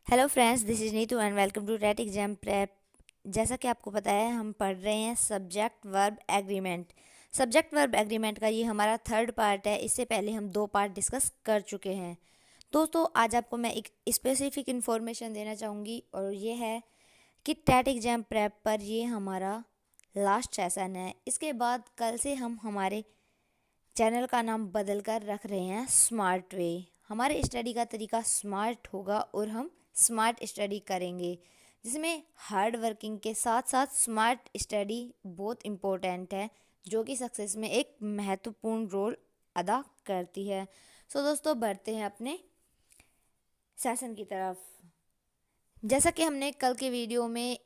Hello friends, this is Neetu and welcome to TET exam prep. जैसा कि आपको पता है, हम पढ़ रहे हैं subject verb agreement. Subject verb agreement का ये हमारा थर्ड पार्ट है। इससे पहले हम दो पार्ट डिस्कस कर चुके हैं। दोस्तों, आज आपको मैं एक स्पेसिफिक इन्फॉर्मेशन देना चाहूँगी और ये है कि टेट एग्जाम प्रेप पर ये हमारा लास्ट सेशन है। इसके बाद कल से हम हमारे चैनल का नाम बदल कर रख रहे हैं स्मार्ट वे। हमारे स्टडी का तरीका स्मार्ट होगा और हम स्मार्ट स्टडी करेंगे, जिसमें हार्ड वर्किंग के साथ साथ स्मार्ट स्टडी बहुत इम्पोर्टेंट है, जो कि सक्सेस में एक महत्वपूर्ण रोल अदा करती है। सो दोस्तों, बढ़ते हैं अपने सेशन की तरफ। जैसा कि हमने कल के वीडियो में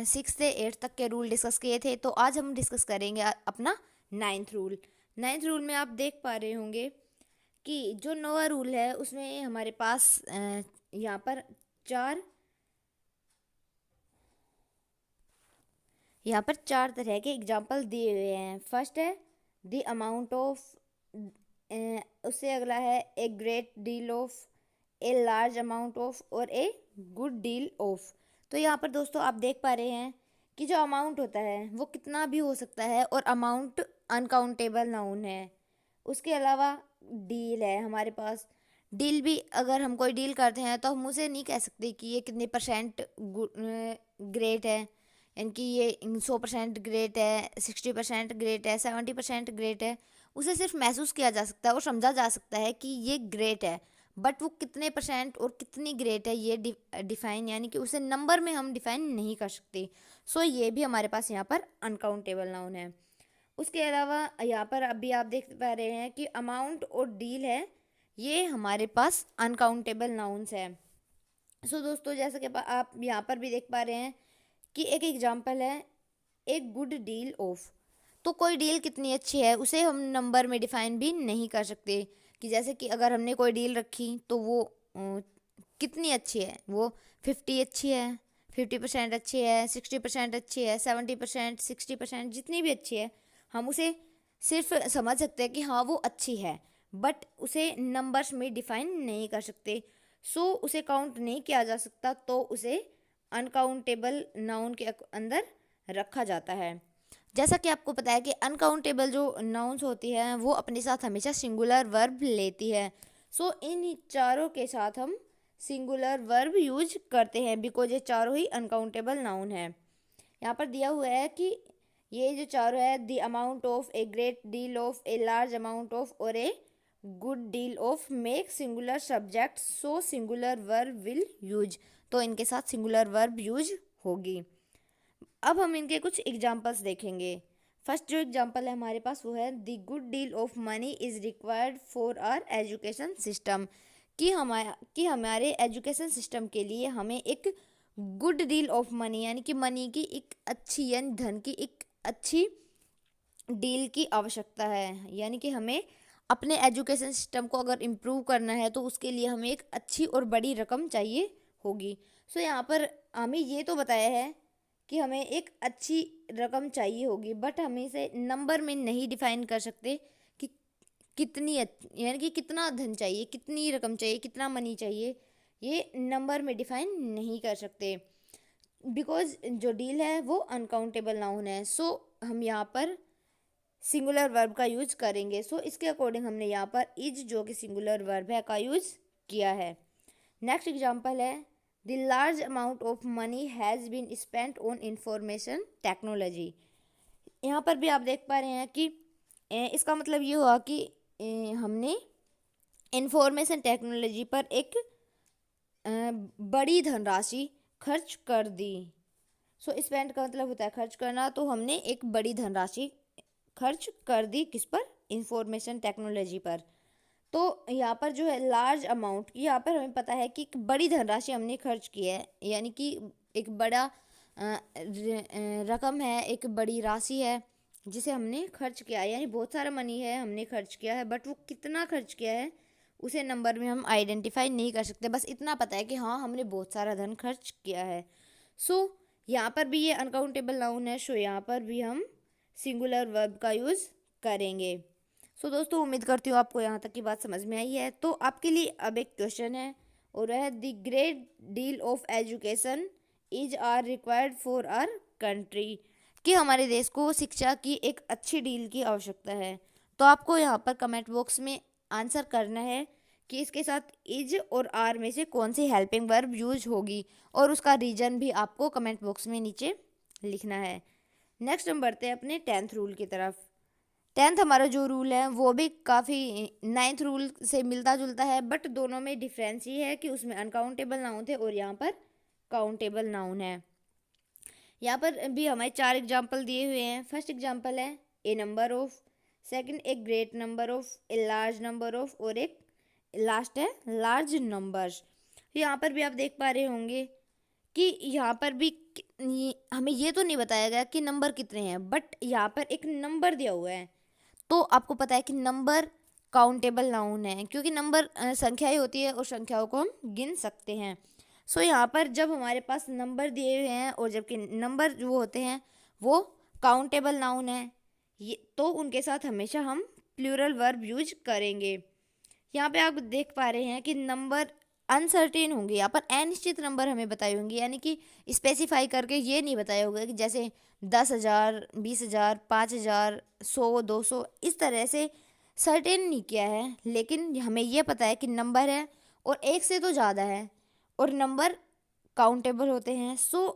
6 से 8 तक के रूल डिस्कस किए थे, तो आज हम डिस्कस करेंगे अपना 9th रूल। 9th रूल में आप देख पा रहे होंगे कि जो नवा रूल है उसमें हमारे पास यहाँ पर चार यहाँ पर चार तरह के एग्जाम्पल दिए हुए हैं। फर्स्ट है द अमाउंट ऑफ, उससे अगला है a great deal of, a large amount of और ए गुड डील ऑफ। तो यहाँ पर दोस्तों आप देख पा रहे हैं कि जो अमाउंट होता है वो कितना भी हो सकता है और अमाउंट अनकाउंटेबल नाउन है। उसके अलावा डील है हमारे पास। डील भी अगर हम कोई डील करते हैं तो हम उसे नहीं कह सकते कि ये कितने परसेंट ग्रेट है, यानी कि ये 100% ग्रेट है, 60% ग्रेट है, 70% ग्रेट है। उसे सिर्फ महसूस किया जा सकता है और समझा जा सकता है कि ये ग्रेट है, बट वो कितने परसेंट और कितनी ग्रेट है ये डिफाइन, यानी कि उसे नंबर में हम डिफाइन नहीं कर सकते। सो ये भी हमारे पास यहाँ पर अनकाउंटेबल नाउन है। उसके अलावा यहाँ पर अभी आप देख पा रहे हैं कि अमाउंट और डील है, ये हमारे पास अनकाउंटेबल नाउन्स है। सो दोस्तों, जैसा कि आप यहाँ पर भी देख पा रहे हैं कि एक एग्जांपल है एक गुड डील ऑफ। तो कोई डील कितनी अच्छी है उसे हम नंबर में डिफाइन भी नहीं कर सकते, कि जैसे कि अगर हमने कोई डील रखी तो वो कितनी अच्छी है, वो 50 अच्छी है, 50% अच्छी है, 60% अच्छी है, 70%, 60%, जितनी भी अच्छी है हम उसे सिर्फ समझ सकते हैं कि हाँ वो अच्छी है, बट उसे नंबर्स में डिफाइन नहीं कर सकते। सो उसे काउंट नहीं किया जा सकता, तो उसे अनकाउंटेबल नाउन के अंदर रखा जाता है। जैसा कि आपको पता है कि अनकाउंटेबल जो नाउन्स होती है वो अपने साथ हमेशा सिंगुलर वर्ब लेती है। सो इन चारों के साथ हम सिंगुलर वर्ब यूज करते हैं, बिकॉज ये चारों ही अनकाउंटेबल नाउन है। यहाँ पर दिया हुआ है कि ये जो चारों है, the amount of, a great deal of, a large amount of और a good deal of make singular subject, so singular verb will use. तो इनके साथ सिंगुलर वर्ब यूज होगी। अब हम इनके कुछ एग्जाम्पल्स देखेंगे। फर्स्ट जो एग्जाम्पल है हमारे पास वो है the good deal of money is required for our education system. कि हमारे एजुकेशन सिस्टम के लिए हमें एक गुड डील ऑफ मनी, यानी कि मनी की एक अच्छी, यानी धन की एक अच्छी डील की आवश्यकता है। यानी कि हमें अपने एजुकेशन सिस्टम को अगर इम्प्रूव करना है तो उसके लिए हमें एक अच्छी और बड़ी रकम चाहिए होगी। सो यहाँ पर हमें ये तो बताया है कि हमें एक अच्छी रकम चाहिए होगी, बट हम इसे नंबर में नहीं डिफाइन कर सकते कि कितनी, यानी कि कितना धन चाहिए, कितनी रकम चाहिए, कितना मनी चाहिए, ये नंबर में डिफाइन नहीं कर सकते, बिकॉज जो डील है वो अनकाउंटेबल नाउन है। सो हम यहाँ पर सिंगुलर वर्ब का यूज करेंगे। सो इसके अकॉर्डिंग हमने यहाँ पर इज, जो कि सिंगुलर वर्ब है, का यूज किया है। नेक्स्ट एग्जाम्पल है the large amount of money has been spent on information technology. यहाँ पर भी आप देख पा रहे हैं कि इसका मतलब ये हुआ कि हमने इंफॉर्मेशन टेक्नोलॉजी पर एक बड़ी धनराशि खर्च कर दी। सो स्पेंड का मतलब होता है खर्च करना, तो हमने एक बड़ी धनराशि खर्च कर दी किस पर, इंफॉर्मेशन टेक्नोलॉजी पर। तो यहाँ पर जो है लार्ज अमाउंट, यहाँ पर हमें पता है कि एक बड़ी धनराशि हमने खर्च की है, यानी कि एक बड़ा रकम है, एक बड़ी राशि है जिसे हमने खर्च किया है, यानी बहुत सारा मनी है हमने खर्च किया है, बट वो कितना खर्च किया है उसे नंबर में हम आइडेंटिफाई नहीं कर सकते। बस इतना पता है कि हाँ हमने बहुत सारा धन खर्च किया है। सो यहाँ पर भी ये अनकाउंटेबल नाउन है, सो यहाँ पर भी हम सिंगुलर वर्ब का यूज़ करेंगे। सो दोस्तों, उम्मीद करती हूँ आपको यहाँ तक की बात समझ में आई है। तो आपके लिए अब एक क्वेश्चन है और वह the great deal of education is are required for our country, कि हमारे देश को शिक्षा की एक अच्छी डील की आवश्यकता है। तो आपको यहाँ पर कमेंट बॉक्स में आंसर करना है कि इसके साथ इज और आर में से कौन सी हेल्पिंग वर्ब यूज होगी, और उसका रीजन भी आपको कमेंट बॉक्स में नीचे लिखना है। नेक्स्ट हम बढ़ते हैं अपने 10th रूल की तरफ। 10th हमारा जो रूल है वो भी काफ़ी 9th रूल से मिलता जुलता है, बट दोनों में डिफरेंस ये है कि उसमें अनकाउंटेबल नाउन थे और यहाँ पर काउंटेबल नाउन है। यहाँ पर भी हमारे 4 एग्जाम्पल दिए हुए हैं। फर्स्ट एग्जाम्पल है ए नंबर ऑफ, सेकंड एक great number of, a large number of, और एक लास्ट है लार्ज नंबर्स। यहाँ पर भी आप देख पा रहे होंगे कि यहाँ पर भी हमें ये तो नहीं बताया गया कि नंबर कितने हैं, बट यहाँ पर एक नंबर दिया हुआ है। तो आपको पता है कि नंबर काउंटेबल नाउन है, क्योंकि नंबर संख्या ही होती है और संख्याओं को हम गिन सकते हैं। सो यहाँ पर जब हमारे पास नंबर दिए हुए हैं और जबकि नंबर जो होते हैं वो काउंटेबल नाउन है, ये तो उनके साथ हमेशा हम प्लूरल वर्ब यूज करेंगे। यहाँ पे आप देख पा रहे हैं कि नंबर अनसर्टेन होंगे, यहाँ पर अनिश्चित नंबर हमें बताए होंगे, यानी कि स्पेसिफाई करके ये नहीं बताया होगा कि जैसे 10,000, 20,000, 5,000, 100, 200, इस तरह से सर्टेन नहीं किया है। लेकिन हमें ये पता है कि नंबर है और एक से तो ज़्यादा है और नंबर काउंटेबल होते हैं। सो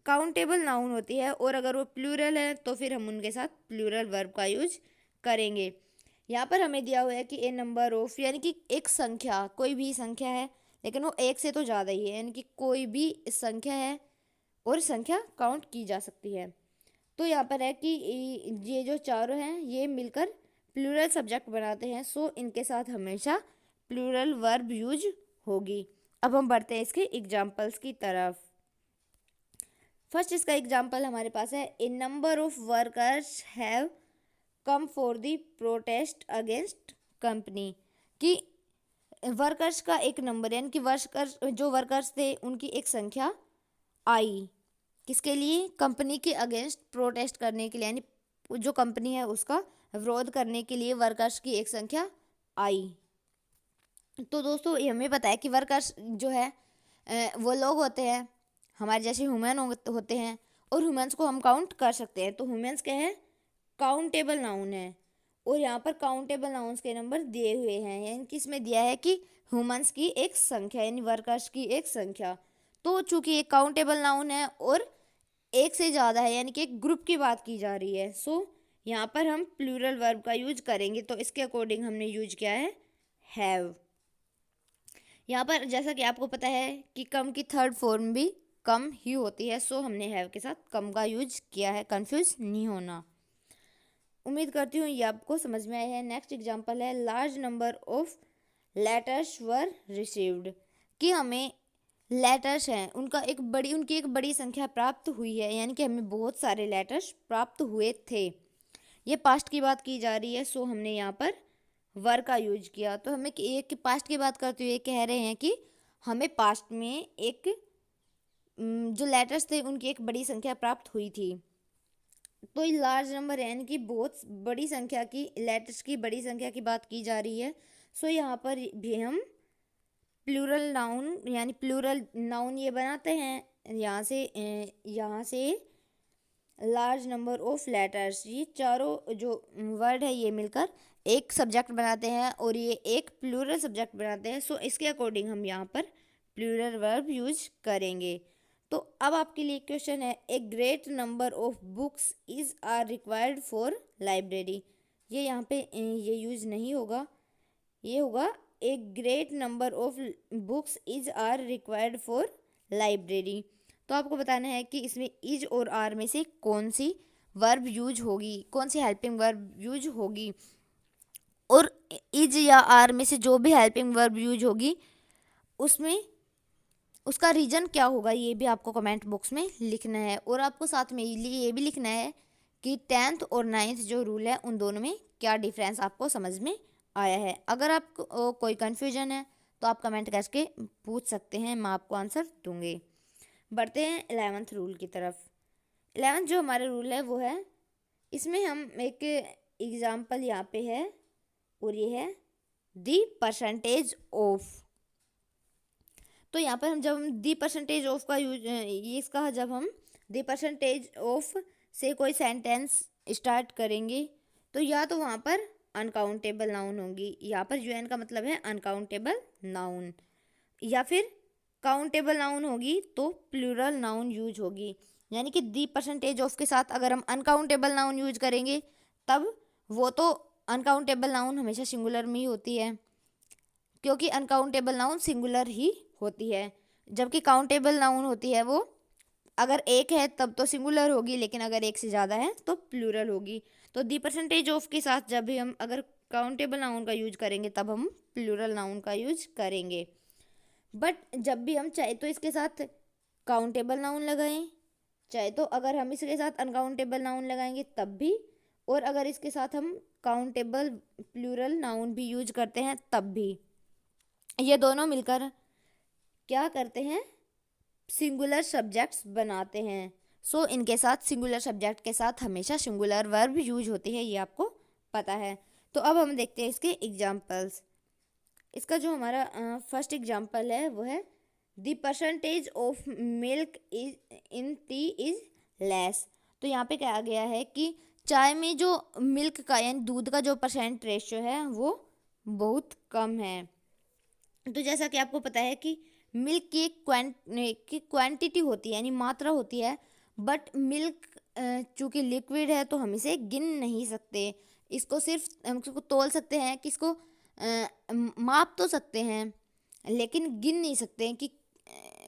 काउंटेबल नाउन होती है, और अगर वो प्लूरल है तो फिर हम उनके साथ प्लूरल वर्ब का यूज करेंगे। यहाँ पर हमें दिया हुआ है कि ए नंबर ऑफ, यानी कि एक संख्या, कोई भी संख्या है लेकिन वो एक से तो ज़्यादा ही है, यानी कि कोई भी संख्या है और संख्या काउंट की जा सकती है। तो यहाँ पर है कि ये जो चारों हैं ये मिलकर प्लूरल सब्जेक्ट बनाते हैं। सो इनके साथ हमेशा प्लूरल वर्ब यूज होगी। अब हम बढ़ते हैं इसके एग्जाम्पल्स की तरफ। फर्स्ट इसका एग्जाम्पल हमारे पास है a number of workers have come for the protest against company, कि वर्कर्स का एक नंबर, यानी कि वर्कर्स थे उनकी एक संख्या आई, किसके लिए? कंपनी के अगेंस्ट प्रोटेस्ट करने के लिए, यानी जो कंपनी है उसका विरोध करने के लिए वर्कर्स की एक संख्या आई। तो दोस्तों ये हमें पता है कि वर्कर्स जो है वो लोग होते हैं हमारे जैसे ह्यूमन होते हैं, और ह्यूमन्स को हम काउंट कर सकते हैं। तो ह्यूमन्स क्या है? काउंटेबल नाउन है, और यहाँ पर काउंटेबल नाउन्स के नंबर दिए हुए हैं, यानी कि इसमें दिया है कि ह्यूमन्स की एक संख्या, यानी वर्कर्स की एक संख्या। तो चूंकि एक काउंटेबल नाउन है और एक से ज़्यादा है, यानी कि एक ग्रुप की बात की जा रही है, सो यहाँ पर हम प्लूरल वर्ब का यूज करेंगे। तो इसके अकॉर्डिंग हमने यूज किया है हैव। यहाँ पर जैसा कि आपको पता है कि कम की थर्ड फॉर्म भी कम ही होती है, सो हमने हैव के साथ कम का यूज किया है, कंफ्यूज नहीं होना। उम्मीद करती हूँ ये आपको समझ में आया है। नेक्स्ट एग्जांपल है large number of letters were received, कि हमें लेटर्स हैं उनकी एक बड़ी संख्या प्राप्त हुई है, यानी कि हमें बहुत सारे लेटर्स प्राप्त हुए थे। ये पास्ट की बात की जा रही है, सो हमने यहाँ पर वर का यूज किया। तो हमें एक पास्ट की बात करते हुए कह रहे हैं कि हमें पास्ट में एक जो लेटर्स थे उनकी एक बड़ी संख्या प्राप्त हुई थी। तो ये लार्ज नंबर है, यानी कि बहुत बड़ी संख्या की लेटर्स की बड़ी संख्या की बात की जा रही है। सो यहाँ पर भी हम प्लूरल नाउन, यानी प्लूरल नाउन ये बनाते हैं यहाँ से लार्ज नंबर ऑफ लेटर्स, ये चारों जो वर्ड है ये मिलकर एक सब्जेक्ट बनाते हैं और ये एक प्लूरल सब्जेक्ट बनाते हैं। सो इसके अकॉर्डिंग हम यहाँ पर प्लूरल वर्ब यूज करेंगे। तो अब आपके लिए क्वेश्चन है a great number of books is are required for library. ये यहाँ पे ये यूज नहीं होगा, ये होगा a great number of books is are required for library. तो आपको बताना है कि इसमें इज और आर में से कौन सी वर्ब यूज होगी, कौन सी हेल्पिंग वर्ब यूज होगी, और इज या आर में से जो भी हेल्पिंग वर्ब यूज होगी उसमें उसका रीजन क्या होगा, ये भी आपको कमेंट बॉक्स में लिखना है। और आपको साथ में ये भी लिखना है कि 10th और 9th जो रूल है उन दोनों में क्या डिफरेंस आपको समझ में आया है। अगर आपको कोई कन्फ्यूजन है तो आप कमेंट करके पूछ सकते हैं, मैं आपको आंसर दूंगी। बढ़ते हैं 11th रूल की तरफ। 11th जो हमारा रूल है वो है, इसमें हम एक एग्जाम्पल यहाँ पे है और ये है द परसेंटेज ऑफ। तो यहाँ पर हम जब हम दी परसेंटेज ऑफ का यूज ये इसका जब हम दी परसेंटेज ऑफ से कोई सेंटेंस स्टार्ट करेंगे तो या तो वहाँ पर अनकाउंटेबल नाउन होंगी, यहाँ पर यूएन का मतलब है अनकाउंटेबल नाउन, या फिर काउंटेबल नाउन होगी तो प्लूरल नाउन यूज होगी। यानी कि दी परसेंटेज ऑफ के साथ अगर हम अनकाउंटेबल नाउन यूज करेंगे तब वो तो अनकाउंटेबल नाउन हमेशा सिंगुलर में ही होती है, क्योंकि अनकाउंटेबल नाउन सिंगुलर ही होती है, जबकि काउंटेबल नाउन होती है वो अगर एक है तब तो सिंगुलर होगी, लेकिन अगर एक से ज़्यादा है तो प्लूरल होगी। तो दी परसेंटेज ऑफ के साथ जब भी हम अगर काउंटेबल नाउन का यूज करेंगे तब हम प्लूरल नाउन का यूज करेंगे। बट जब भी हम चाहे तो इसके साथ काउंटेबल नाउन लगाएं, चाहे तो अगर हम इसके साथ अनकाउंटेबल नाउन लगाएंगे तब भी, और अगर इसके साथ हम काउंटेबल प्लूरल नाउन भी यूज करते हैं तब भी, ये दोनों मिलकर क्या करते हैं, सिंगुलर सब्जेक्ट्स बनाते हैं। सो इनके साथ सिंगुलर सब्जेक्ट के साथ हमेशा सिंगुलर वर्ब यूज होती है, ये आपको पता है। तो अब हम देखते हैं इसके एग्जाम्पल्स। इसका जो हमारा फर्स्ट एग्जाम्पल है वो है the percentage of milk is in T is less. तो यहाँ पे क्या गया है कि चाय में जो मिल्क का यानी दूध का जो परसेंट रेशियो है वो बहुत कम है। तो जैसा कि आपको पता है कि मिल्क की एक क्वांटिटी होती है यानी मात्रा होती है, बट मिल्क चूँकि लिक्विड है तो हम इसे गिन नहीं सकते। इसको सिर्फ हम इसको तोल सकते हैं कि इसको माप तो सकते हैं लेकिन गिन नहीं सकते हैं कि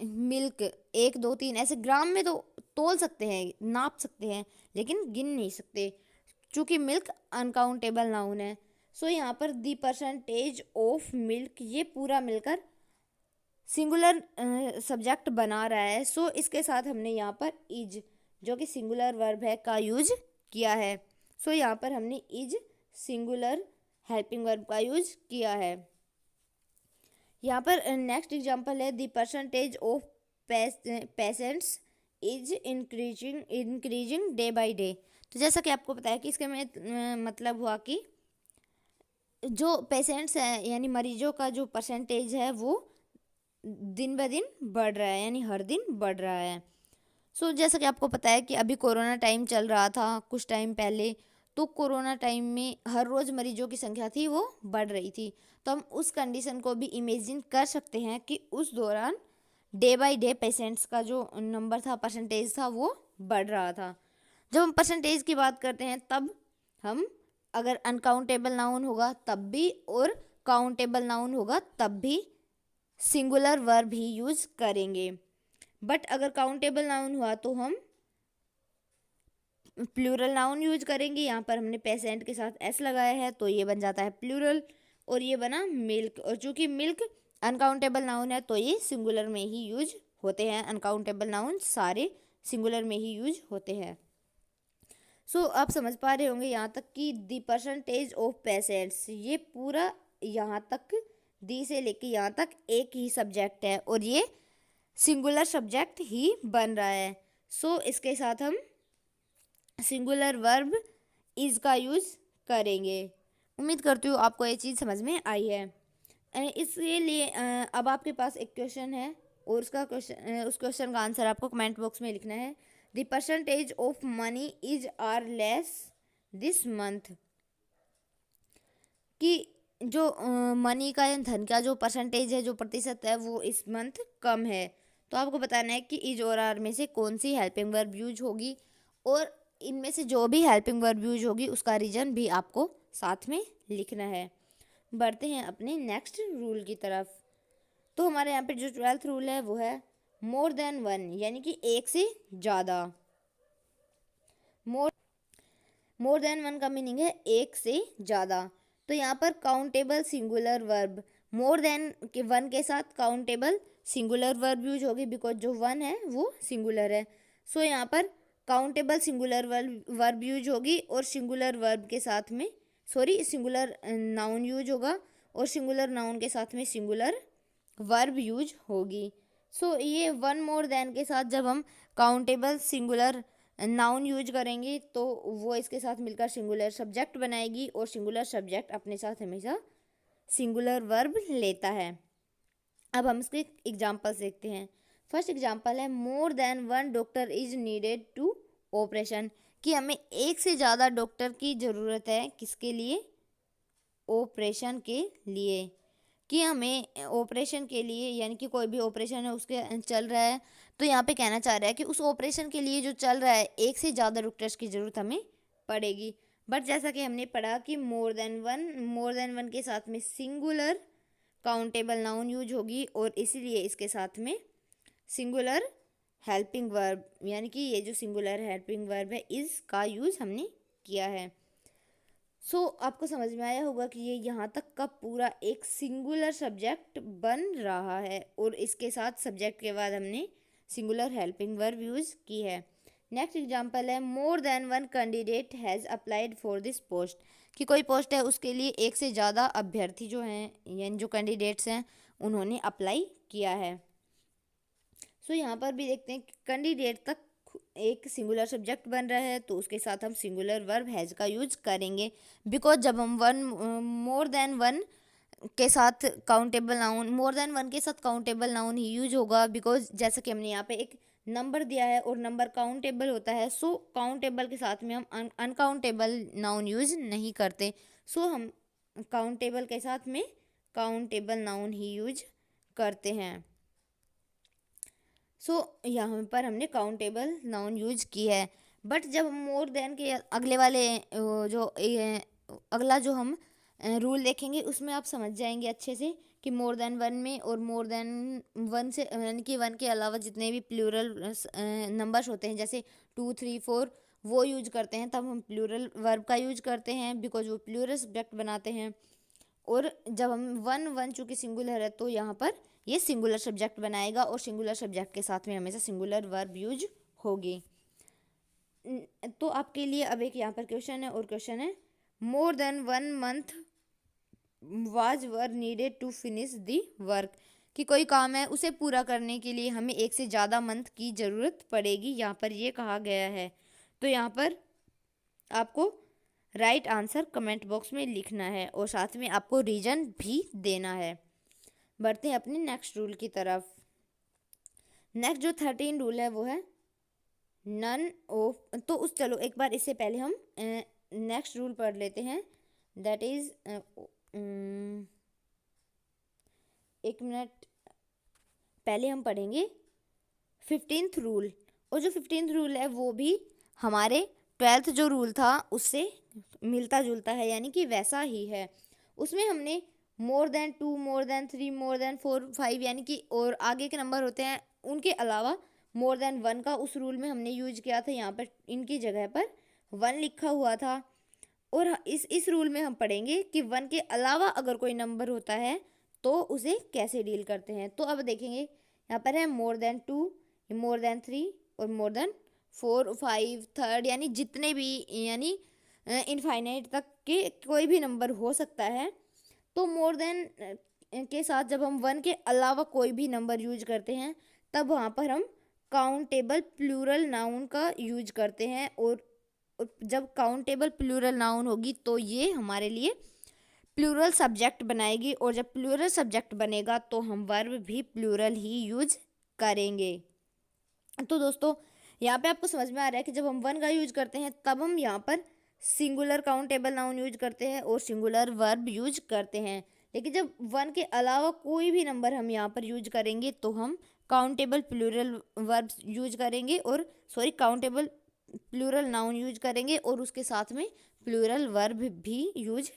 मिल्क 1 2 3 ऐसे ग्राम में तो तोल सकते हैं, नाप सकते हैं, लेकिन गिन नहीं सकते चूँकि मिल्क अनकाउंटेबल नाउन है। सो यहाँ पर दी परसेंटेज ऑफ मिल्क ये पूरा मिलकर सिंगुलर सब्जेक्ट बना रहा है। सो इसके साथ हमने यहाँ पर इज जो कि सिंगुलर वर्ब है का यूज किया है। सो यहाँ पर हमने इज सिंगुलर हेल्पिंग वर्ब का यूज किया है। यहाँ पर नेक्स्ट एग्जांपल है the percentage of patients is increasing day by day. तो जैसा कि आपको पता है कि इसके में मतलब हुआ कि जो पेशेंट्स हैं यानी मरीजों का जो परसेंटेज है वो दिन ब दिन बढ़ रहा है, यानी हर दिन बढ़ रहा है। सो जैसा कि आपको पता है कि अभी कोरोना टाइम चल रहा था कुछ टाइम पहले, तो कोरोना टाइम में हर रोज़ मरीजों की संख्या थी वो बढ़ रही थी। तो हम उस कंडीशन को भी इमेजिन कर सकते हैं कि उस दौरान डे बाय डे पेशेंट्स का जो नंबर था, परसेंटेज था, वो बढ़ रहा था। जब हम परसेंटेज की बात करते हैं तब हम अगर अनकाउंटेबल नाउन होगा तब भी और काउंटेबल नाउन होगा तब भी सिंगुलर वर्ब ही यूज करेंगे। बट अगर काउंटेबल नाउन हुआ तो हम प्लूरल नाउन यूज करेंगे। यहाँ पर हमने पेशेंट के साथ एस लगाया है तो ये बन जाता है प्लूरल, और ये बना मिल्क। और चूंकि मिल्क अनकाउंटेबल नाउन है तो ये सिंगुलर में ही यूज होते हैं। अनकाउंटेबल नाउन सारे सिंगुलर में ही यूज होते हैं। सो आप समझ पा रहे होंगे यहाँ तक कि द परसेंटेज ऑफ पेशेंट्स ये पूरा यहाँ तक दी से लेके यहाँ तक एक ही सब्जेक्ट है और ये सिंगुलर सब्जेक्ट ही बन रहा है। सो इसके साथ हम सिंगुलर वर्ब इज का यूज करेंगे। उम्मीद करती हूँ आपको ये चीज़ समझ में आई है। इसके लिए अब आपके पास एक क्वेश्चन है और उस क्वेश्चन का आंसर आपको कमेंट बॉक्स में लिखना है। The percentage of money is are less this month. कि जो मनी का या धन का जो परसेंटेज है, जो प्रतिशत है, वो इस मंथ कम है। तो आपको बताना है कि इज और आर में से कौन सी हेल्पिंग वर्ब यूज होगी, और इनमें से जो भी हेल्पिंग वर्ब यूज होगी उसका रीजन भी आपको साथ में लिखना है। बढ़ते हैं अपने नेक्स्ट रूल की तरफ। तो हमारे यहाँ पे जो 12th रूल है वो है मोर देन वन, यानी कि एक से ज़्यादा। मोर देन वन का मीनिंग है एक से ज़्यादा। तो यहाँ पर countable singular verb more than के वन के साथ काउंटेबल सिंगुलर वर्ब यूज होगी, बिकॉज जो वन है वो सिंगुलर है। सो यहाँ पर काउंटेबल सिंगुलर वर्ब यूज होगी और सिंगुलर वर्ब के साथ में सिंगुलर नाउन यूज होगा और सिंगुलर नाउन के साथ में सिंगुलर वर्ब यूज होगी। सो ये वन मोर देन के साथ जब हम काउंटेबल सिंगुलर नाउन यूज करेंगे तो वो इसके साथ मिलकर सिंगुलर सब्जेक्ट बनाएगी, और सिंगुलर सब्जेक्ट अपने साथ हमेशा सिंगुलर वर्ब लेता है। अब हम इसके एग्जाम्पल्स देखते हैं। फर्स्ट एग्जाम्पल है more than one doctor is needed to operation, कि हमें एक से ज़्यादा डॉक्टर की ज़रूरत है, किसके लिए? ऑपरेशन के लिए। कि हमें ऑपरेशन के लिए, यानी कि कोई भी ऑपरेशन है उसके चल रहा है, तो यहाँ पे कहना चाह रहा है कि उस ऑपरेशन के लिए जो चल रहा है एक से ज़्यादा डॉक्टर्स की ज़रूरत हमें पड़ेगी। बट जैसा कि हमने पढ़ा कि मोर देन वन के साथ में सिंगुलर काउंटेबल नाउन यूज होगी, और इसीलिए इसके साथ में सिंगुलर हेल्पिंग वर्ब, यानी कि ये जो सिंगुलर हेल्पिंग वर्ब है इसका यूज़ हमने किया है। आपको समझ में आया होगा कि ये यहाँ तक का पूरा एक सिंगुलर सब्जेक्ट बन रहा है, और इसके साथ सब्जेक्ट के बाद हमने सिंगुलर हेल्पिंग वर्ब यूज़ की है। नेक्स्ट एग्जांपल है more than one candidate has applied for this post, कि कोई पोस्ट है उसके लिए एक से ज़्यादा अभ्यर्थी जो हैं, यानी जो कैंडिडेट्स हैं, उन्होंने अप्लाई किया है। यहाँ पर भी देखते हैं कि कैंडिडेट तक एक सिंगुलर सब्जेक्ट बन रहा है, तो उसके साथ हम सिंगुलर वर्ब हैज़ का यूज करेंगे। बिकॉज जब हम मोर देन वन के साथ काउंटेबल नाउन ही यूज होगा, बिकॉज जैसा कि हमने यहाँ पे एक नंबर दिया है और नंबर काउंटेबल होता है, काउंटेबल के साथ में हम अनकाउंटेबल नाउन यूज नहीं करते। हम काउंटेबल के साथ में काउंटेबल नाउन ही यूज करते हैं। यहाँ पर हमने काउंटेबल नाउन यूज की है। बट जब हम मोर देन के अगले वाले अगला जो हम रूल देखेंगे उसमें आप समझ जाएंगे अच्छे से कि मोर देन वन में और मोर देन वन से, यानी कि वन के अलावा जितने भी प्लूरल नंबर्स होते हैं, जैसे 2, 3, 4, वो यूज करते हैं, तब हम प्लूरल वर्ब का यूज करते हैं, बिकॉज वो प्लूरल सब्जेक्ट बनाते हैं। और जब हम वन चूँकि सिंगुलर है, तो यहाँ पर ये सिंगुलर सब्जेक्ट बनाएगा, और सिंगुलर सब्जेक्ट के साथ में हमेशा सिंगुलर वर्ब यूज होगी। तो आपके लिए अब एक यहाँ पर क्वेश्चन है, और क्वेश्चन है more than one month was were needed to finish the work, कि कोई काम है उसे पूरा करने के लिए हमें एक से ज़्यादा मंथ की ज़रूरत पड़ेगी, यहाँ पर ये कहा गया है। तो यहाँ पर आपको राइट आंसर कमेंट बॉक्स में लिखना है, और साथ में आपको रीजन भी देना है। बढ़ते हैं अपने नेक्स्ट रूल की तरफ। नेक्स्ट जो 13 रूल है वो है नन ऑफ, तो चलो एक बार इससे पहले हम नेक्स्ट रूल पढ़ लेते हैं। दैट इज एक मिनट, पहले हम पढ़ेंगे 15th रूल, और जो 15th रूल है वो भी हमारे 12th जो रूल था उससे मिलता जुलता है, यानी कि वैसा ही है। उसमें हमने more than 2, more than 3, more than 4, 5, यानी कि और आगे के नंबर होते हैं उनके अलावा मोर देन 1 का उस रूल में हमने यूज किया था। यहाँ पर इनकी जगह पर 1 लिखा हुआ था, और इस रूल में हम पढ़ेंगे कि 1 के अलावा अगर कोई नंबर होता है तो उसे कैसे डील करते हैं। तो अब देखेंगे यहाँ पर है मोर देन 2, मोर देन 3 और मोर देन 4, 5, 3, यानी जितने भी, यानी इनफाइनाइट तक के कोई भी नंबर हो सकता है। तो मोर देन के साथ जब हम 1 के अलावा कोई भी नंबर यूज करते हैं, तब वहाँ पर हम काउंटेबल प्लूरल नाउन का यूज करते हैं, और जब काउंटेबल प्लूरल नाउन होगी तो ये हमारे लिए प्लूरल सब्जेक्ट बनाएगी, और जब प्लूरल सब्जेक्ट बनेगा तो हम वर्ब भी प्लूरल ही यूज करेंगे। तो दोस्तों यहाँ पे आपको समझ में आ रहा है कि जब हम 1 का यूज करते हैं तब हम यहाँ पर सिंगुलर काउंटेबल नाउन यूज करते हैं और सिंगुलर वर्ब यूज करते हैं, लेकिन जब 1 के अलावा कोई भी नंबर हम यहाँ पर यूज करेंगे तो हम काउंटेबल प्लूरल वर्ब यूज करेंगे, और काउंटेबल प्लूरल नाउन यूज करेंगे, और उसके साथ में प्लूरल वर्ब भी यूज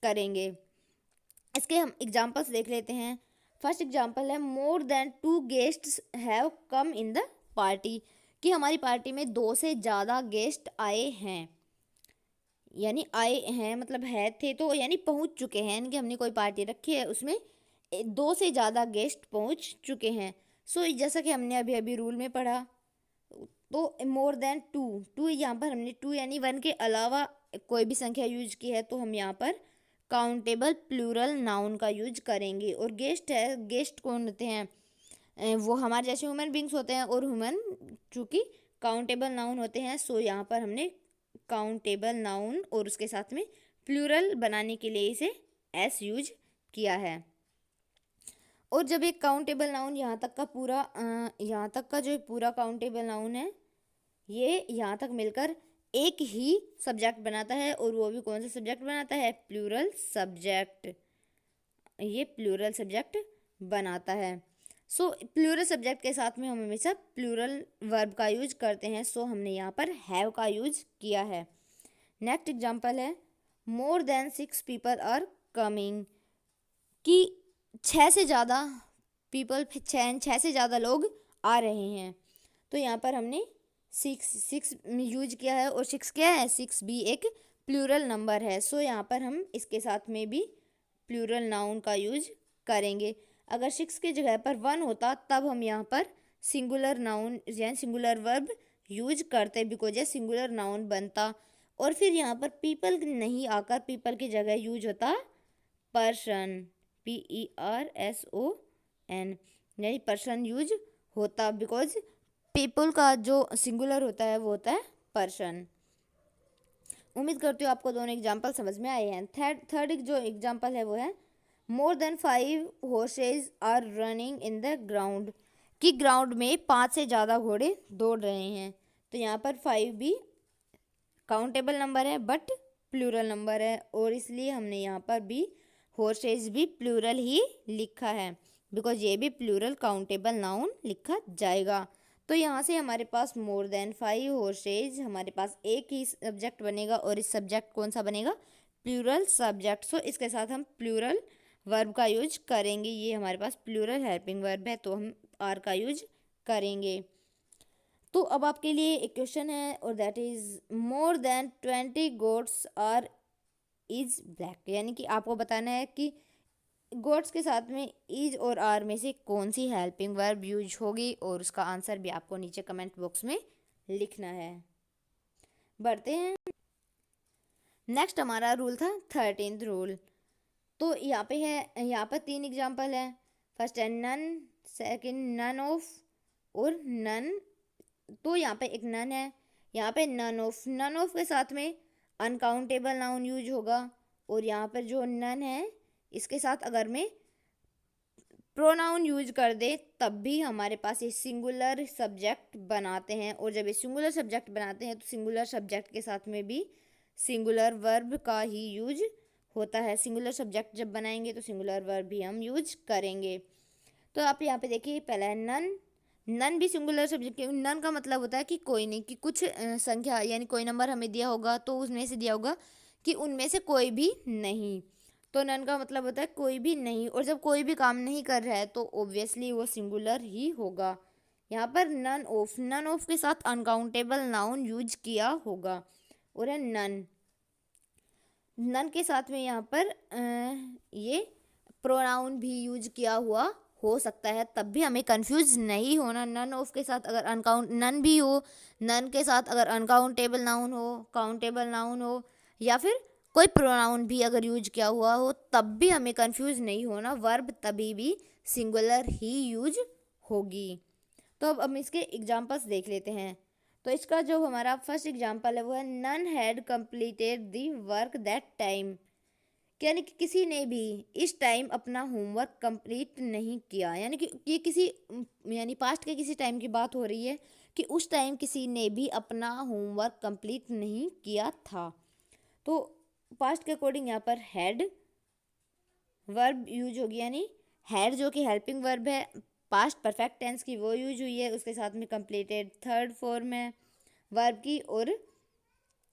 करेंगे। इसके हम एग्जांपल्स देख लेते हैं। फर्स्ट एग्जांपल है more then 2 guests have come in the party, कि हमारी पार्टी में 2 से ज़्यादा गेस्ट आए हैं, यानी आए हैं मतलब है थे, तो यानी पहुंच चुके हैं, यानी कि हमने कोई पार्टी रखी है उसमें 2 से ज़्यादा गेस्ट पहुंच चुके हैं। जैसा कि हमने अभी अभी रूल में पढ़ा, तो मोर देन 2 यहाँ पर हमने 2 यानी 1 के अलावा कोई भी संख्या यूज की है, तो हम यहाँ पर काउंटेबल प्लूरल नाउन का यूज करेंगे। और गेस्ट है, गेस्ट कौन होते हैं? वो हमारे जैसे ह्यूमन बींग्स होते हैं, और ह्यूमन चूँकि काउंटेबल नाउन होते हैं, यहाँ पर हमने काउंटेबल नाउन और उसके साथ में प्लूरल बनाने के लिए इसे एस यूज किया है। और जब एक काउंटेबल नाउन यहाँ तक का जो पूरा काउंटेबल नाउन है ये यहाँ तक मिलकर एक ही सब्जेक्ट बनाता है, और वो भी कौन सा सब्जेक्ट बनाता है? Plural subject. ये प्लूरल सब्जेक्ट बनाता है। सो प्लूरल सब्जेक्ट के साथ में हम हमेशा प्लूरल वर्ब का यूज करते हैं। सो हमने यहाँ पर हैव का यूज किया है। नेक्स्ट एग्जाम्पल है more than 6 people are coming, कि 6 से ज़्यादा लोग आ रहे हैं। तो यहाँ पर हमने सिक्स यूज किया है, और 6 क्या है? 6 भी एक प्लूरल नंबर है। सो यहाँ पर हम इसके साथ में भी प्लूरल नाउन का यूज करेंगे। अगर 6 की जगह पर 1 होता तब हम यहाँ पर सिंगुलर नाउन यानी सिंगुलर वर्ब यूज करते, बिकॉज ये सिंगुलर नाउन बनता। और फिर यहाँ पर पीपल नहीं आकर पीपल की जगह यूज होता पर्सन, PERSON, यानी पर्सन यूज होता, बिकॉज पीपल का जो सिंगुलर होता है वो होता है पर्सन। उम्मीद करती हूँ आपको दोनों एग्जाम्पल समझ में आए हैं। थर्ड जो एग्जाम्पल है वो है more than 5 horses are running in the ground, कि ग्राउंड में 5 से ज़्यादा घोड़े दौड़ रहे हैं। तो यहाँ पर 5 भी काउंटेबल नंबर है बट प्लूरल नंबर है, और इसलिए हमने यहाँ पर भी हॉर्सेज भी प्लूरल ही लिखा है, बिकॉज ये भी प्लूरल काउंटेबल नाउन लिखा जाएगा। तो यहाँ से हमारे पास मोर देन 5 हॉर्सेज, हमारे पास एक ही सब्जेक्ट बनेगा, और इस सब्जेक्ट कौन सा बनेगा? Plural subject. सो इसके साथ हम प्लूरल वर्ब का यूज करेंगे। ये हमारे पास प्लूरल हेल्पिंग वर्ब है, तो हम आर का यूज करेंगे। तो अब आपके लिए एक क्वेश्चन है, और that is more than 20 goats are is black, यानी कि आपको बताना है कि गोट्स के साथ में इज और आर में से कौन सी हेल्पिंग वर्ब यूज होगी, और उसका आंसर भी आपको नीचे कमेंट बॉक्स में लिखना है। बढ़ते हैं। नेक्स्ट हमारा रूल था 13th रूल। तो यहाँ पर 3 एग्जाम्पल है। फर्स्ट है नन, सेकंड नन ऑफ, और नन। तो यहाँ पे एक नन है, यहाँ पे नन ऑफ के साथ में अनकाउंटेबल नाउन यूज होगा, और यहाँ पर जो नन है इसके साथ अगर मैं प्रोनाउन यूज कर दे तब भी हमारे पास ये सिंगुलर सब्जेक्ट बनाते हैं, और जब ये सिंगुलर सब्जेक्ट बनाते हैं तो सिंगुलर सब्जेक्ट के साथ में भी सिंगुलर वर्ब का ही यूज होता है। सिंगुलर सब्जेक्ट जब बनाएंगे तो सिंगुलर वर्ब भी हम यूज करेंगे। तो आप यहाँ पे देखिए, पहला है नन भी सिंगुलर सब्जेक्ट, नन का मतलब होता है कि कोई नहीं, कि कुछ संख्या यानी कोई नंबर हमें दिया होगा तो उसमें से दिया होगा कि उनमें से कोई भी नहीं। तो नन का मतलब होता है कोई भी नहीं, और जब कोई भी काम नहीं कर रहा है तो ऑब्वियसली वो सिंगुलर ही होगा। यहाँ पर नन ऑफ के साथ अनकाउंटेबल नाउन यूज किया होगा, और है नन के साथ में यहाँ पर ये प्रोनाउन भी यूज किया हुआ हो सकता है, तब भी हमें कंफ्यूज नहीं होना। नन ऑफ के साथ अगर नन भी हो, नन के साथ अगर अनकाउंटेबल नाउन हो, काउंटेबल नाउन हो, या फिर कोई प्रोनाउन भी अगर यूज किया हुआ हो, तब भी हमें कंफ्यूज नहीं होना। वर्ब तभी भी सिंगुलर ही यूज होगी। तो अब हम इसके एग्जाम्पल्स देख लेते हैं। तो इसका जो हमारा फर्स्ट एग्जाम्पल है वो है none had completed the work that time, यानी कि किसी ने भी इस टाइम अपना होमवर्क कंप्लीट नहीं किया, यानी कि ये किसी यानी पास्ट के किसी टाइम की बात हो रही है कि उस टाइम किसी ने भी अपना होमवर्क कंप्लीट नहीं किया था। तो पास्ट के अकॉर्डिंग यहाँ पर हैड वर्ब यूज होगी, यानी हैड जो कि हेल्पिंग वर्ब है पास्ट परफेक्ट टेंस की, वो यूज हुई है। उसके साथ में कंप्लीटेड थर्ड फॉर्म है वर्ब की, और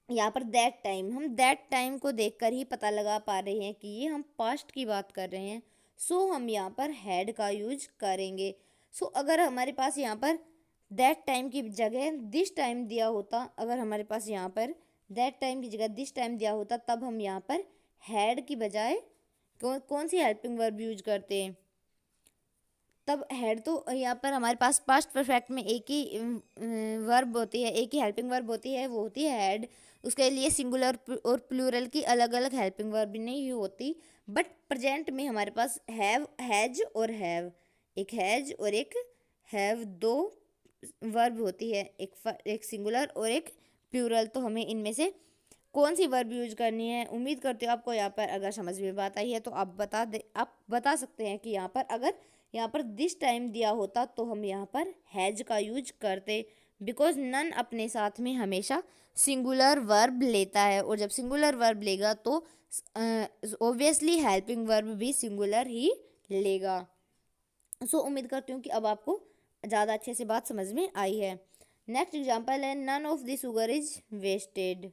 यहाँ पर दैट टाइम, हम दैट टाइम को देखकर ही पता लगा पा रहे हैं कि ये हम पास्ट की बात कर रहे हैं। सो हम यहाँ पर हैड का यूज करेंगे। सो अगर हमारे पास यहाँ पर दैट टाइम की जगह दिस टाइम दिया होता, अगर हमारे पास यहाँ पर दैट टाइम की जगह दिस टाइम दिया होता, तब हम यहाँ पर हैड की बजाय कौन सी हेल्पिंग वर्ब यूज करते हैं? तब हैड, तो यहाँ पर हमारे पास पास्ट परफेक्ट में एक ही वर्ब होती है, एक ही हेल्पिंग वर्ब होती है, वो होती है हैड। उसके लिए सिंगुलर और प्लूरल की अलग अलग हेल्पिंग वर्ब नहीं होती। बट प्रेजेंट में हमारे पास हैव, हैज और हैव, एक हैज और एक हैव, दो वर्ब होती है, एक सिंगुलर और एक प्लूरल। तो हमें इनमें से कौन सी वर्ब यूज करनी है? उम्मीद करती हूँ आपको यहाँ पर अगर समझ में बात आई है तो आप बता सकते हैं कि यहाँ पर अगर यहाँ पर दिस टाइम दिया होता तो हम यहाँ पर हैज का यूज करते, बिकॉज नन अपने साथ में हमेशा सिंगुलर वर्ब लेता है, और जब सिंगुलर वर्ब लेगा तो ऑब्वियसली हेल्पिंग वर्ब भी सिंगुलर ही लेगा। सो उम्मीद करती हूँ कि अब आपको ज़्यादा अच्छे से बात समझ में आई है। नेक्स्ट एग्जाम्पल है none of the sugar is wasted,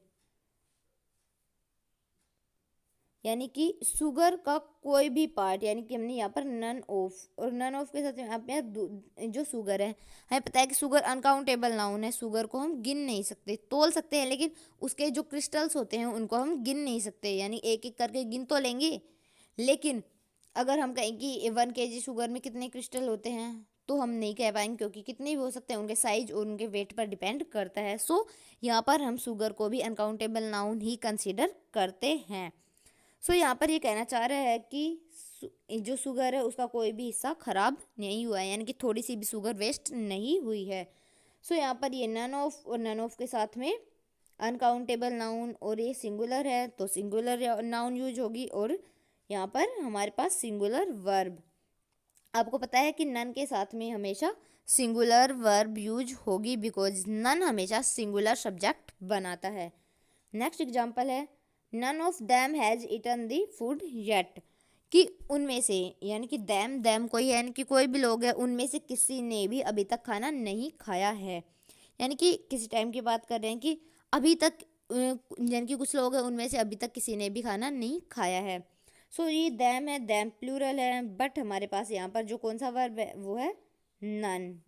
यानी कि शुगर का कोई भी पार्ट, यानी कि हमने यहाँ पर नन ऑफ, और नन ऑफ के साथ आप यहाँ जो शुगर है, हमें पता है कि शुगर अनकाउंटेबल नाउन है, शुगर को हम गिन नहीं सकते, तोल सकते हैं लेकिन उसके जो क्रिस्टल्स होते हैं उनको हम गिन नहीं सकते, यानी एक एक करके गिन तो लेंगे, लेकिन अगर हम कहें कि 1 kg शुगर में कितने क्रिस्टल होते हैं तो हम नहीं कह पाएंगे, क्योंकि कितने भी हो सकते हैं, उनके साइज और उनके वेट पर डिपेंड करता है। सो यहाँ पर हम शुगर को भी अनकाउंटेबल नाउन ही कंसीडर करते हैं। सो यहाँ पर ये कहना चाह रहा है कि जो शुगर है उसका कोई भी हिस्सा खराब नहीं हुआ है, यानी कि थोड़ी सी भी शुगर वेस्ट नहीं हुई है। सो यहाँ पर ये नन ऑफ और नन ऑफ के साथ में अनकाउंटेबल नाउन, और ये सिंगुलर है तो सिंगुलर नाउन यूज होगी, और यहाँ पर हमारे पास सिंगुलर वर्ब। आपको पता है कि नन के साथ में हमेशा सिंगुलर वर्ब यूज होगी, बिकॉज नन हमेशा सिंगुलर सब्जेक्ट बनाता है। नेक्स्ट एग्जाम्पल है none of them has eaten the food yet, कि उनमें से, यानी कि दैम कोई है, यानी कि कोई भी लोग है, उनमें से किसी ने भी अभी तक खाना नहीं खाया है, यानी कि किसी टाइम की बात कर रहे हैं कि अभी तक, यानी कि कुछ लोग हैं उनमें से अभी तक किसी ने भी खाना नहीं खाया है। सो ये दैम है, दैम प्लूरल है, बट हमारे पास यहाँ पर जो कौन सा वर्ब है वो है नन,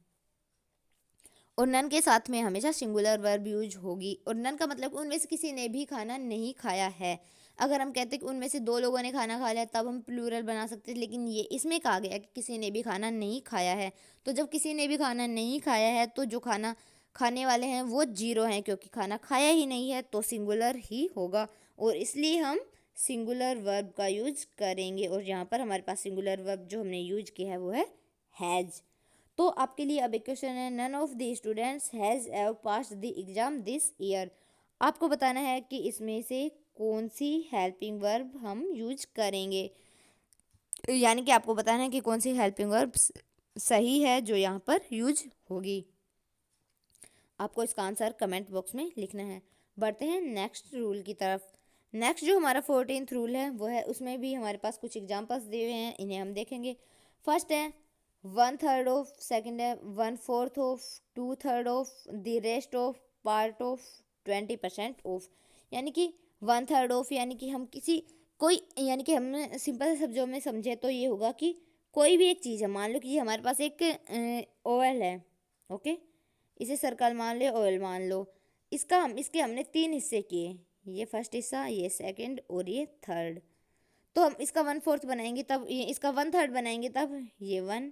और नन के साथ में हमेशा सिंगुलर वर्ब यूज होगी, और नन का मतलब उनमें से किसी ने भी खाना नहीं खाया है। अगर हम कहते हैं कि उनमें से 2 लोगों ने खाना खा लिया तब हम प्लूरल बना सकते हैं, लेकिन ये इसमें कहा गया कि किसी ने भी खाना नहीं खाया है, तो जब किसी ने भी खाना नहीं खाया है तो जो खाना खाने वाले हैं वो 0 हैं, क्योंकि खाना खाया ही नहीं है तो सिंगुलर ही होगा, और इसलिए हम सिंगुलर वर्ब का यूज करेंगे, और यहाँ पर हमारे पास सिंगुलर वर्ब जो हमने यूज किया है वो है हैज़। तो आपके लिए अब एक क्वेश्चन है none of the students has ever passed the exam this year, आपको बताना है कि इसमें से कौन सी हेल्पिंग वर्ब हम यूज करेंगे, यानी कि आपको बताना है कि कौन सी हेल्पिंग वर्ब सही है जो यहाँ पर यूज होगी। आपको इसका आंसर कमेंट बॉक्स में लिखना है। बढ़ते हैं नेक्स्ट रूल की तरफ। नेक्स्ट जो हमारा 14th रूल है वो है, उसमें भी हमारे पास कुछ एग्जांपल्स दिए हुए हैं, इन्हें हम देखेंगे। फर्स्ट है 1/3 ऑफ, सेकंड है 1/4 of, 2/3 of, the rest of, part of, 20% of, यानी कि 1/3 ऑफ, यानी कि हम किसी कोई, यानी कि हम सिंपल शब्दों में समझे तो ये होगा कि कोई भी एक चीज़ है, मान लो कि हमारे पास एक ओवल है, ओके, इसे सर्कल मान लो, ऑयल मान लो, इसके हमने 3 हिस्से किए, ये फर्स्ट हिस्सा, ये सेकंड और ये थर्ड, तो हम इसका 1/4 बनाएंगे तब, ये इसका 1/3 बनाएंगे तब ये 1,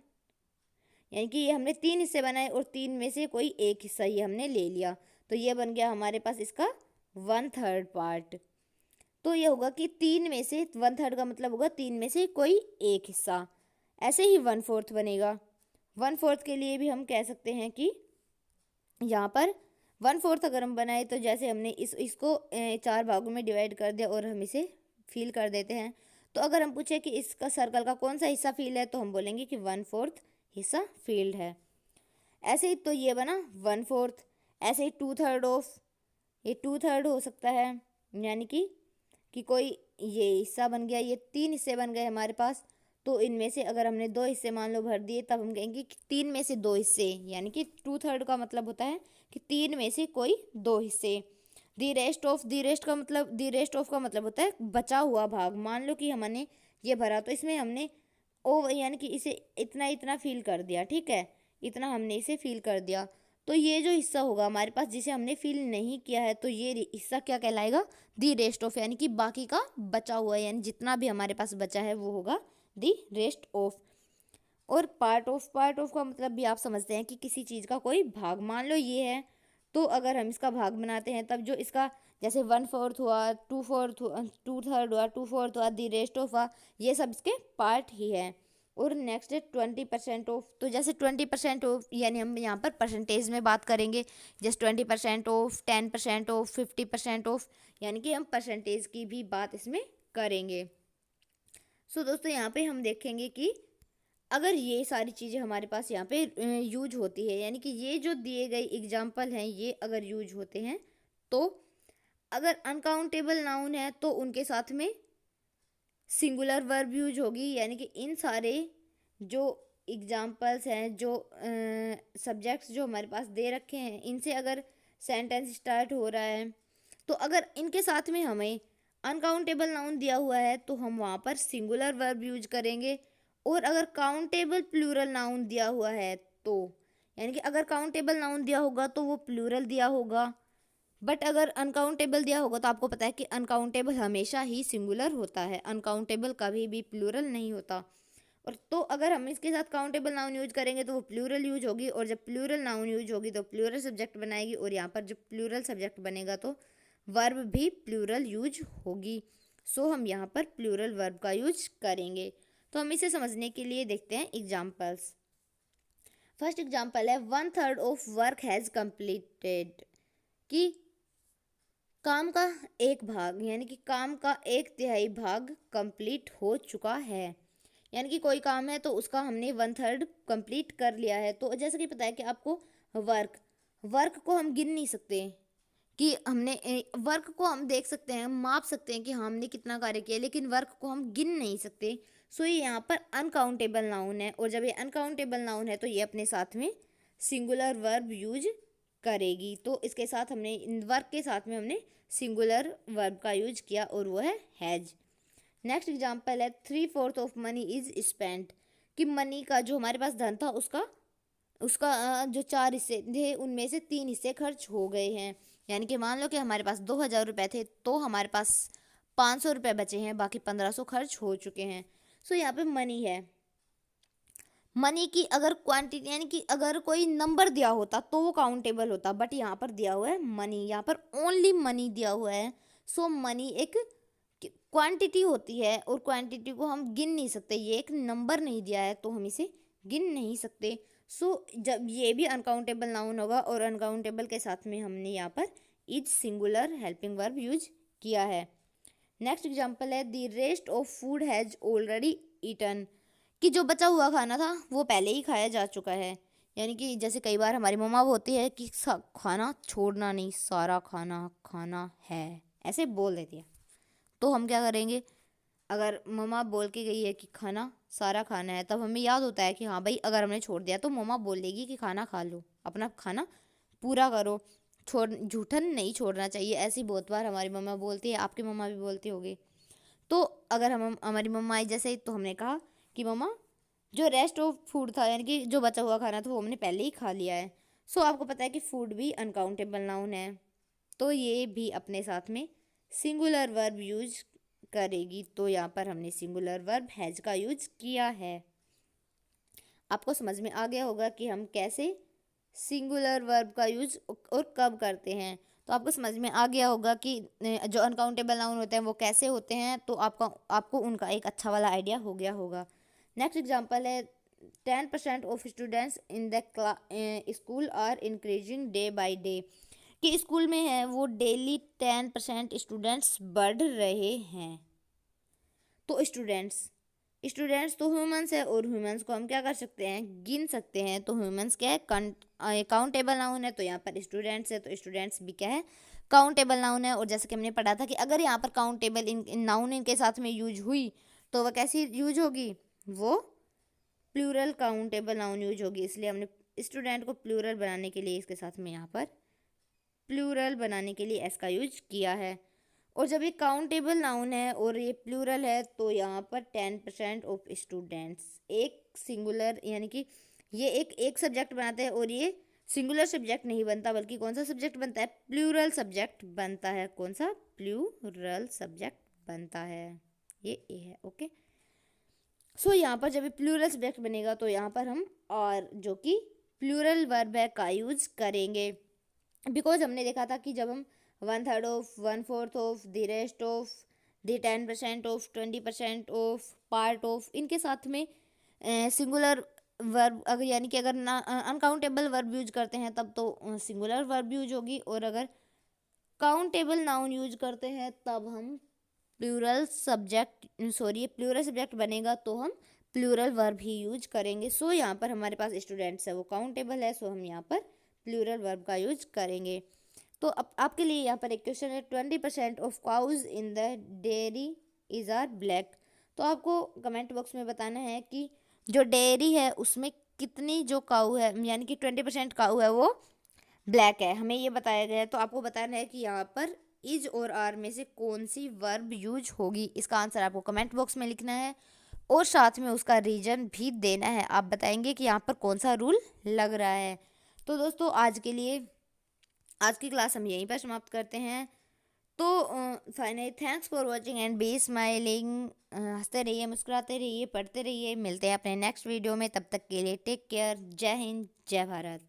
यानी कि ये हमने 3 हिस्से बनाए और 3 में से कोई एक हिस्सा ये हमने ले लिया, तो ये बन गया हमारे पास इसका 1/3 पार्ट। तो ये होगा कि 3 में से 1/3 का मतलब होगा 3 में से कोई एक हिस्सा। ऐसे ही 1/4 बनेगा, 1/4 के लिए भी हम कह सकते हैं कि यहाँ पर 1/4 अगर हम बनाए तो जैसे हमने इसको 4 भागों में डिवाइड कर दिया और हम इसे फिल कर देते हैं, तो अगर हम पूछे कि इसका सर्कल का कौन सा हिस्सा फील है तो हम बोलेंगे कि 1/4 हिस्सा फील्ड है। ऐसे ही तो ये बना 1/4, ऐसे ही 2/3 ऑफ, ये 2/3 हो सकता है, यानी कि कोई ये हिस्सा बन गया, ये 3 हिस्से बन गए हमारे पास, तो इनमें से अगर हमने 2 हिस्से मान लो भर दिए तब हम कहेंगे कि 3 में से 2 हिस्से, यानी कि 2/3 का मतलब होता है कि 3 में से कोई 2 हिस्से। The rest of, the rest of का मतलब होता है बचा हुआ भाग। मान लो कि हमने ये भरा तो इसमें हमने ओ, यानी कि इसे इतना इतना फील कर दिया, ठीक है, इतना हमने इसे फील कर दिया, तो ये जो हिस्सा होगा हमारे पास जिसे हमने फील नहीं किया है, तो ये हिस्सा क्या कहलाएगा, दी रेस्ट ऑफ, यानी कि बाकी का बचा हुआ, यानी जितना भी हमारे पास बचा है वो होगा दी रेस्ट ऑफ। और पार्ट ऑफ का मतलब भी आप समझते हैं कि किसी चीज़ का कोई भाग, मान लो ये है तो अगर हम इसका भाग बनाते हैं तब जो इसका, जैसे 1/4 हुआ, 2/4 हुआ, 2/3 हुआ, 2/4 हुआ, दी रेस्ट ऑफ हुआ, ये सब इसके पार्ट ही है। और नेक्स्ट है 20% ऑफ, तो जैसे 20% ऑफ, यानी हम यहाँ पर परसेंटेज में बात करेंगे, जैसे 20% ऑफ, 10% ऑफ, 50% ऑफ, यानी कि हम परसेंटेज की भी बात इसमें करेंगे। सो दोस्तों यहाँ पे हम देखेंगे कि अगर ये सारी चीज़ें हमारे पास यहाँ पे यूज होती है, यानी कि ये जो दिए गए एग्जाम्पल हैं ये अगर यूज होते हैं, तो अगर अनकाउंटेबल नाउन है तो उनके साथ में सिंगुलर वर्ब यूज होगी, यानी कि इन सारे जो एग्जाम्पल्स हैं, जो सब्जेक्ट्स जो हमारे पास दे रखे हैं, इनसे अगर सेंटेंस स्टार्ट हो रहा है, तो अगर इनके साथ में हमें अनकाउंटेबल नाउन दिया हुआ है तो हम वहाँ पर सिंगुलर वर्ब यूज करेंगे। और अगर काउंटेबल प्लूरल नाउन दिया हुआ है तो, यानी कि अगर काउंटेबल नाउन दिया होगा तो वो प्लूरल दिया होगा, बट अगर अनकाउंटेबल दिया होगा तो आपको पता है कि अनकाउंटेबल हमेशा ही सिंगुलर होता है, अनकाउंटेबल कभी भी प्लूरल नहीं होता। और तो अगर हम इसके साथ काउंटेबल नाउन यूज करेंगे तो वो प्लूरल यूज होगी, और जब प्लूरल नाउन यूज होगी तो प्लूरल सब्जेक्ट बनाएगी, और यहाँ पर जब प्लूरल सब्जेक्ट बनेगा तो वर्ब भी प्लूरल यूज होगी। सो हम यहाँ पर प्लूरल वर्ब का यूज करेंगे। तो हम इसे समझने के लिए देखते हैं एग्जाम्पल्स। फर्स्ट एग्जाम्पल है 1/3 ऑफ वर्क हैज़ कंप्लीटेड, कि काम का एक भाग, यानी कि काम का 1/3 भाग कंप्लीट हो चुका है। यानी कि कोई काम है तो उसका हमने 1/3 कंप्लीट कर लिया है। तो जैसे कि पता है कि आपको वर्क को हम गिन नहीं सकते, कि हमने वर्क को हम देख सकते हैं, माप सकते हैं कि हमने कितना कार्य किया, लेकिन वर्क को हम गिन नहीं सकते। सो ये यहाँ पर अनकाउंटेबल नाउन है, और जब ये अनकाउंटेबल नाउन है तो ये अपने साथ में सिंगुलर वर्ब यूज करेगी। तो इसके साथ हमने वर्क के साथ में हमने सिंगुलर वर्ब का यूज किया, और वो है हैज। नेक्स्ट एग्जाम्पल है 3/4 ऑफ मनी इज स्पेंट, कि मनी का जो हमारे पास धन था उसका उसका जो 4 हिस्से थे उनमें से 3 हिस्से खर्च हो गए हैं। यानी कि मान लो कि हमारे पास 2,000 रुपये थे तो हमारे पास 500 रुपये बचे हैं, बाकी 1500 खर्च हो चुके हैं। सो यहाँ पे मनी है। मनी की अगर क्वांटिटी, यानी कि अगर कोई नंबर दिया होता तो वो काउंटेबल होता, बट यहाँ पर दिया हुआ है मनी, यहाँ पर ओनली मनी दिया हुआ है। सो मनी एक क्वांटिटी होती है, और क्वांटिटी को हम गिन नहीं सकते, ये एक नंबर नहीं दिया है तो हम इसे गिन नहीं सकते। सो जब ये भी अनकाउंटेबल नाउन होगा, और अनकाउंटेबल के साथ में हमने यहाँ पर is singular helping verb use किया है। नेक्स्ट एग्जाम्पल है the rest of food has already eaten, कि जो बचा हुआ खाना था वो पहले ही खाया जा चुका है। यानी कि जैसे कई बार हमारी मम्मा बोलती है कि खाना छोड़ना नहीं, सारा खाना खाना है, ऐसे बोल देती है। तो हम क्या करेंगे, अगर मम्मा बोल के गई है कि खाना सारा खाना है, तब हमें याद होता है कि हाँ भाई अगर हमने छोड़ दिया तो मम्मा बोलेगी कि खाना खा लो, अपना खाना पूरा करो, झूठन नहीं छोड़ना चाहिए। ऐसी बहुत बार हमारी मम्मा बोलती है, आपकी मम्मा भी बोलती होगी। तो अगर हम हमारी मम्मा आई जैसे, तो हमने कहा कि मम्मा जो रेस्ट ऑफ फूड था, यानी कि जो बचा हुआ खाना था वो हमने पहले ही खा लिया है। सो आपको पता है कि फूड भी अनकाउंटेबल नाउन है, तो ये भी अपने साथ में सिंगुलर वर्ब यूज करेगी। तो यहाँ पर हमने सिंगुलर वर्ब हैज का यूज किया है। आपको समझ में आ गया होगा कि हम कैसे सिंगुलर वर्ब का यूज और कब करते हैं। तो आपको समझ में आ गया होगा कि जो अनकाउंटेबल नाउन होते हैं वो कैसे होते हैं, तो आपको उनका एक अच्छा वाला आइडिया हो गया होगा। नेक्स्ट एग्जाम्पल है 10% of students in the school are increasing day by day, कि स्कूल में है वो डेली 10% स्टूडेंट्स बढ़ रहे हैं। तो स्टूडेंट्स तो ह्यूमंस है, और ह्यूमंस को हम क्या कर सकते हैं, गिन सकते हैं। तो ह्यूमंस क्या है, काउंटेबल नाउन है, तो यहाँ पर स्टूडेंट्स है तो स्टूडेंट्स भी क्या है, काउंटेबल नाउन है। और जैसे कि हमने पढ़ा था कि अगर यहाँ पर काउंटेबल इन नाउन इनके साथ में यूज हुई तो वह कैसी यूज होगी, वो प्लूरल काउंटेबल नाउन यूज होगी। इसलिए हमने स्टूडेंट को प्लूरल बनाने के लिए इसके साथ में यहाँ पर प्लूरल बनाने के लिए एस का यूज किया है। और जब ये काउंटेबल नाउन है और ये प्लूरल है तो यहाँ पर 10% ऑफ स्टूडेंट्स एक सिंगुलर, यानी कि ये एक सब्जेक्ट बनाते हैं, और ये सिंगुलर सब्जेक्ट नहीं बनता, बल्कि कौन सा सब्जेक्ट बनता है, प्लूरल सब्जेक्ट बनता है। कौन सा, प्लूरल सब्जेक्ट बनता है, ये ए है। ओके, सो यहाँ पर जब ये प्लूरल सब्जेक्ट बनेगा तो यहाँ पर हम और जो कि प्लूरल वर्ब है का यूज करेंगे। बिकॉज हमने देखा था कि जब हम 1/3 of, 1/4 of, the rest of, the 10% of, 20% of, part of, इनके साथ में सिंगुलर वर्ब अगर, यानी कि अगर ना अनकाउंटेबल वर्ब यूज करते हैं तब तो सिंगुलर वर्ब यूज होगी, और अगर काउंटेबल नाउन यूज करते हैं तब हम प्लूरल सब्जेक्ट बनेगा तो हम प्लूरल वर्ब ही यूज करेंगे। सो यहाँ पर हमारे पास स्टूडेंट्स है वो काउंटेबल है, सो हम यहाँ पर प्लूरल वर्ब का यूज करेंगे। तो अब आपके लिए यहाँ पर एक क्वेश्चन है, 20% of cows in the dairy is are black. तो आपको कमेंट बॉक्स में बताना है कि जो डेयरी है उसमें कितनी जो काऊ है, यानी कि 20% काऊ है वो ब्लैक है, हमें ये बताया गया है। तो आपको बताना है कि यहाँ पर इज और आर में से कौन सी वर्ब यूज होगी। इसका आंसर आपको कमेंट बॉक्स में लिखना है और साथ में उसका रीजन भी देना है। आप बताएंगे कि यहाँ पर कौन सा रूल लग रहा है। तो दोस्तों आज के लिए आज की क्लास हम यहीं पर समाप्त करते हैं। तो finally thanks for watching and B smiling. हंसते रहिए, मुस्कुराते रहिए, पढ़ते रहिए। मिलते हैं अपने नेक्स्ट वीडियो में, तब तक के लिए टेक केयर। जय हिंद, जय भारत।